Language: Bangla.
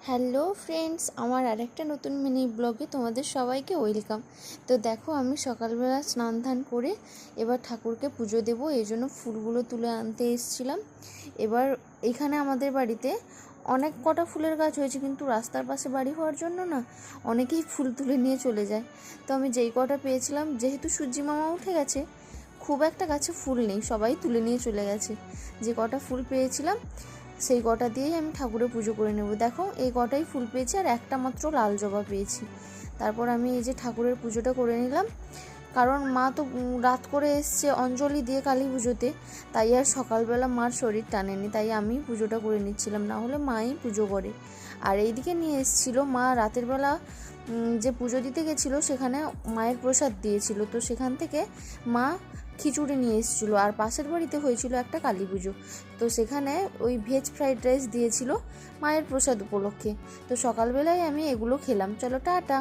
হ্যালো ফ্রেন্ডস, আমার আরেকটা নতুন মিনি ব্লগে তোমাদের সবাইকে ওয়েলকাম। তো দেখো, আমি সকালবেলা স্নান ধান করে এবার ঠাকুরকে পুজো দেবো, এই জন্য ফুলগুলো তুলে আনতে এসেছিলাম। এবার এখানে আমাদের বাড়িতে অনেক কটা ফুলের গাছ হয়েছে, কিন্তু রাস্তার পাশে বাড়ি হওয়ার জন্য না অনেকেই ফুল তুলে নিয়ে চলে যায়। তো আমি যেই কটা পেয়েছিলাম, যেহেতু সূর্যি মামা উঠে গেছে, খুব একটা গাছে ফুল নেই, সবাই তুলে নিয়ে চলে গেছে। যে কটা ফুল পেয়েছিলাম সেই কটা দিয়েই আমি ঠাকুরের পুজো করে নেব। দেখো, এই কটাই ফুল পেয়েছি আর একটা মাত্র লাল জবা পেয়েছি। তারপর আমি এই যে ঠাকুরের পুজোটা করে নিলাম, কারণ মা তো রাত করে এসছে অঞ্জলি দিয়ে কালী পুজোতে, তাই আর সকালবেলা মার শরীর টানেনি, তাই আমি পুজোটা করে নিচ্ছিলাম, না হলে মাই পুজো করে। আর এইদিকে নিয়ে এসেছিলো মা রাতের বেলা, যে পুজো দিতে গেছিলো সেখানে মায়ের প্রসাদ দিয়েছিল, তো সেখান থেকে মা খিচুড়ি নিয়ে এসেছিলো। আর পাশের বাড়িতে হয়েছিল একটা কালী পুজো, তো সেখানে ওই ভেজ ফ্রাইড রাইস দিয়েছিল মায়ের প্রসাদ উপলক্ষে। তো সকালবেলায় আমি এগুলো খেলাম। চলো, টাটা।